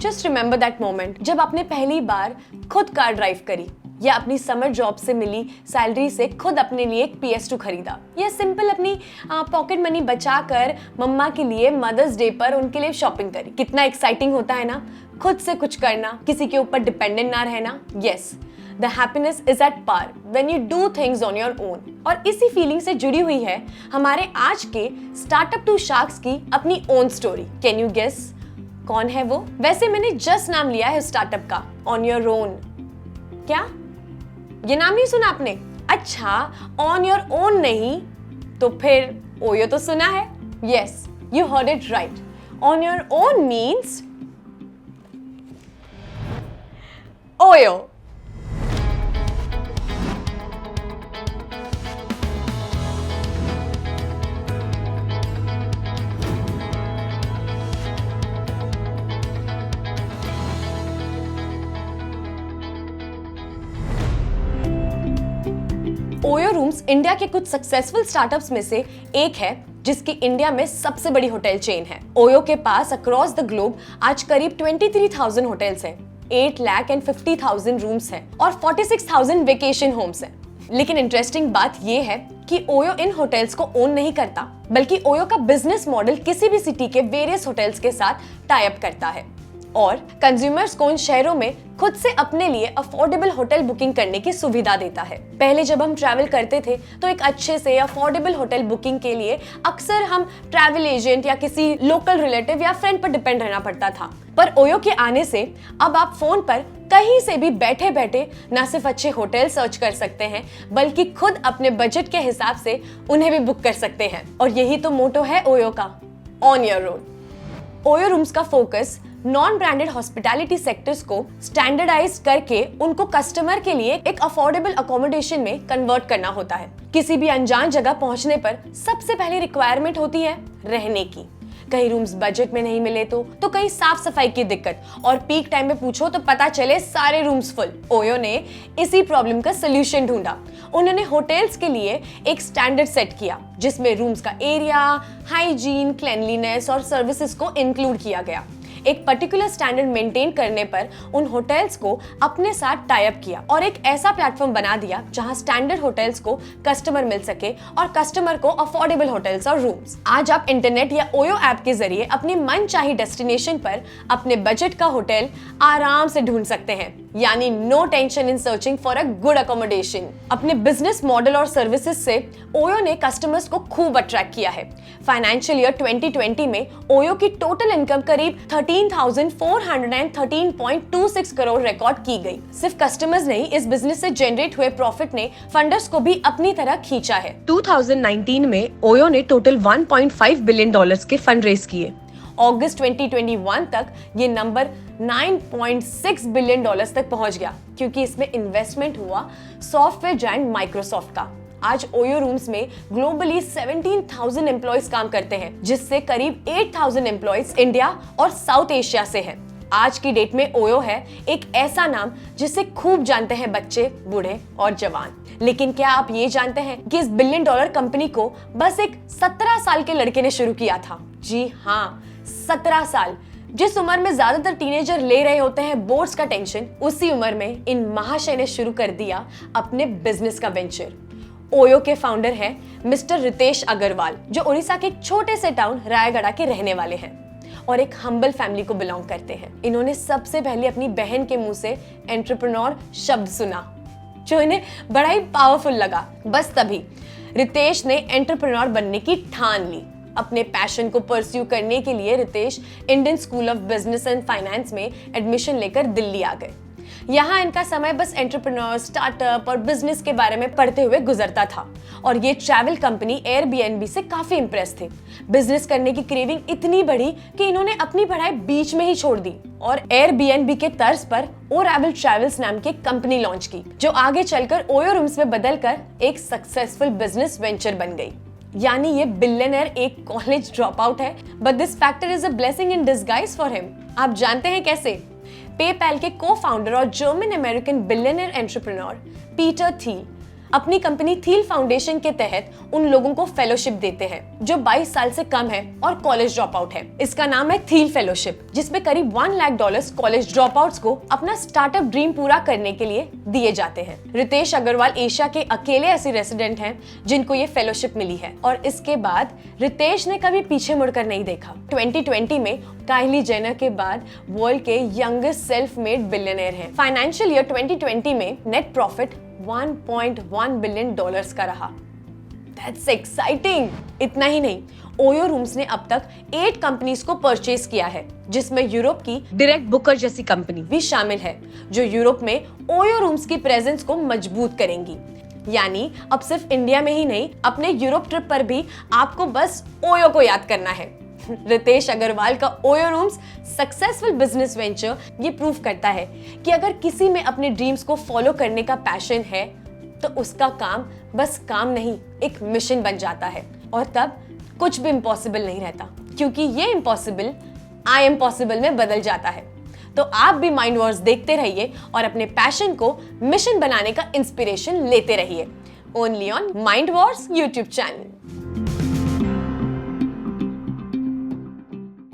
Just remember that moment जब आपने पहली बार खुद कार ड्राइव करी, या अपनी समर जॉब से मिली सैलरी से खुद अपने लिए एक PS2 खरीदा, या सिंपल अपनी पॉकेट मनी बचाकर मम्मा के लिए मदर्स डे पर उनके लिए शॉपिंग करी। कितना एक्साइटिंग होता है ना, खुद से कुछ करना, किसी के ऊपर डिपेंडेंट ना रहना। Yes, the happiness is at par when you do things on your own. और इसी फीलिंग से जुड़ी हुई है हमारे आज के स्टार्टअप टू शार्क्स की अपनी own story. Can you guess कौन है वो? वैसे मैंने जस्ट नाम लिया है स्टार्टअप का, ऑन योर ओन। क्या ये नाम नहीं सुना आपने? अच्छा, ऑन योर ओन नहीं तो फिर ओयो तो सुना है। Yes, you heard it right. On your own means OYO. OYO rooms India के कुछ सक्सेसफुल स्टार्टअप्स में से एक है, जिसकी इंडिया में सबसे बड़ी होटल चेन है। ओयो के पास अक्रॉस द ग्लोब आज करीब 23,000 होटल्स हैं, 8,50,000 रूम्स हैं और 46,000 वेकेशन होम्स हैं। लेकिन इंटरेस्टिंग बात यह है कि ओयो इन होटल्स को ओन नहीं करता, बल्कि ओयो का बिजनेस मॉडल किसी भी सिटी के वेरियस होटल्स के साथ टाई अप करता है और कंज्यूमर्स को उन शहरों में खुद से अपने लिए अफोर्डेबल होटल बुकिंग करने की सुविधा देता है। पहले जब हम ट्रैवल करते थे तो एक अच्छे से अफोर्डेबल होटल बुकिंग के लिए अक्सर हम ट्रैवल एजेंट या किसी लोकल रिलेटिव या फ्रेंड पर डिपेंड रहना पड़ता था। पर ओयो के आने से अब आप फोन पर कहीं से भी बैठे बैठे न सिर्फ अच्छे होटल सर्च कर सकते हैं, बल्कि खुद अपने बजट के हिसाब से उन्हें भी बुक कर सकते हैं। और यही तो मोटो है ओयो का, on your own. OYO rooms का focus non branded hospitality sectors को स्टैंडर्डाइज करके उनको कस्टमर के लिए एक अफोर्डेबल अकोमोडेशन में कन्वर्ट करना होता है। किसी भी अनजान जगह पहुंचने पर सबसे पहले रिक्वायरमेंट होती है रहने की। कहीं रूम्स बजट में नहीं मिले तो कहीं साफ सफाई की दिक्कत, और पीक टाइम में पूछो तो पता चले सारे रूम्स फुल। ओयो ने इसी प्रॉब्लम का सोल्यूशन ढूंढा। उन्होंने होटल्स के लिए एक स्टैंडर्ड सेट किया, जिसमें रूम्स का एरिया, हाइजीन, क्लीनलीनेस और सर्विसेज को इंक्लूड किया गया। एक पर्टिकुलर स्टैंडर्ड मेंटेन करने पर उन होटल्स को अपने साथ टाई अप किया और एक ऐसा प्लेटफॉर्म बना दिया जहां स्टैंडर्ड होटल्स को कस्टमर मिल सके और कस्टमर को अफोर्डेबल होटल्स और रूम्स। आज आप इंटरनेट या ओयो ऐप के जरिए अपनी मनचाही डेस्टिनेशन पर अपने बजट का होटल आराम से ढूंढ सकते हैं, यानी no tension in searching for a good accommodation. अपने बिजनेस मॉडल और सर्विसेज से ओयो ने कस्टमर्स को खूब अट्रैक्ट किया है। फाइनेंशियल ईयर 2020 में ओयो की टोटल इनकम करीब 13,413.26 करोड़ रिकॉर्ड की गई। सिर्फ कस्टमर्स नहीं, इस बिजनेस से जनरेट हुए प्रॉफिट ने फंडर्स को भी अपनी तरह खींचा है। 2019 में ओयो ने टोटल $1.5 बिलियन के फंड रेज किए। अगस्त 2021 तक ये नंबर $9.6 बिलियन तक पहुंच गया, क्योंकि इसमें इन्वेस्टमेंट हुआ सॉफ्टवेयर जायंट माइक्रोसॉफ्ट का। आज ओयो रूम्स में ग्लोबली 17,000 एम्प्लॉयज काम करते हैं, जिससे करीब 8,000 एम्प्लॉयज इंडिया और साउथ एशिया से हैं। आज की डेट में ओयो है एक ऐसा नाम जिसे खूब जानते हैं बच्चे, बूढ़े और जवान। लेकिन क्या आप ये जानते हैं कि इस $1 बिलियन कंपनी को बस एक 17 साल के लड़के ने शुरू किया था? जी हाँ, 17 साल। जिस उम्र में ज्यादातर टीनेजर ले रहे होते हैं बोर्ड्स का टेंशन, उसी उम्र में इन महाशय ने शुरू कर दिया अपने बिजनेस का वेंचर। ओयो के फाउंडर हैं मिस्टर रितेश अग्रवाल, जो उड़ीसा के एक छोटे से टाउन रायगढ़ के रहने वाले हैं और एक हम्बल फैमिली को बिलोंग करते हैं। इन्होंने सबसे पहले अपनी बहन के मुंह से एंटरप्रेन्योर शब्द सुना, जो इन्हें बड़ा ही पावरफुल लगा। बस तभी रितेश ने एंटरप्रेन्योर बनने की ठान ली। अपने पैशन को परस्यू करने के लिए Ritesh Indian School of Business and Finance में एडमिशन लेकर दिल्ली आ गए। यहाँ इनका समय बस एंटरप्रेन्योर, स्टार्टअप और बिजनेस के बारे में पढ़ते हुए गुजरता था और ये ट्रैवल कंपनी एयरबीएनबी से काफी इंप्रेस थे। बिजनेस करने की क्रेविंग इतनी बढ़ी कि इन्होंने अपनी पढ़ाई बीच में ही छोड़ दी और एयरबीएनबी के तर्ज पर ओरेबल ट्रैवल्स नाम की कंपनी लॉन्च की, जो आगे चलकर ओयो रूम्स में बदलकर एक सक्सेसफुल बिजनेस वेंचर बन गई। यानी ये बिलियनर एक कॉलेज ड्रॉप आउट है, but this factor is a blessing in disguise for him. आप जानते हैं कैसे? पेपैल के को फाउंडर और German American billionaire entrepreneur Peter Thiel अपनी कंपनी थील फाउंडेशन के तहत उन लोगों को फेलोशिप देते हैं जो 22 साल से कम है और कॉलेज ड्रॉप आउट है। इसका नाम है थील फेलोशिप, जिसमें करीब $1 लाख कॉलेज ड्रॉप आउट्स को अपना स्टार्टअप ड्रीम पूरा करने के लिए दिए जाते हैं। रितेश अग्रवाल एशिया के अकेले ऐसे रेसिडेंट हैं जिनको ये फेलोशिप मिली है और इसके बाद रितेश ने कभी पीछे मुड़कर नहीं देखा। 2020 में काइली जेनर के बाद वर्ल्ड के यंगेस्ट सेल्फ मेड बिलियनर हैं। फाइनेंशियल ईयर 2020 में नेट प्रॉफिट $1.1 बिलियन का रहा। That's exciting. इतना ही नहीं, ओयो रूम्स ने अब तक 8 कंपनीज को परचेज किया है, जिसमें यूरोप की डायरेक्ट बुकर जैसी कंपनी भी शामिल है जो यूरोप में ओयो रूम्स की प्रेजेंस को मजबूत करेंगी। यानी अब सिर्फ इंडिया में ही नहीं, अपने यूरोप ट्रिप पर भी आपको बस ओयो को याद करना है। रितेश अग्रवाल का OYO rooms successful business venture ये प्रूव करता है कि अगर किसी में अपने ड्रीम्स को फॉलो करने का पैशन है तो उसका काम बस काम नहीं, एक मिशन बन जाता है और तब कुछ भी इम्पॉसिबल नहीं रहता, क्योंकि ये इम्पॉसिबल आई एम पॉसिबल में बदल जाता है। तो आप भी माइंड वॉर्स देखते रहिए और अपने पैशन को मिशन बनाने का इंस्पिरेशन लेते रहिए। Only on mind Wars YouTube channel.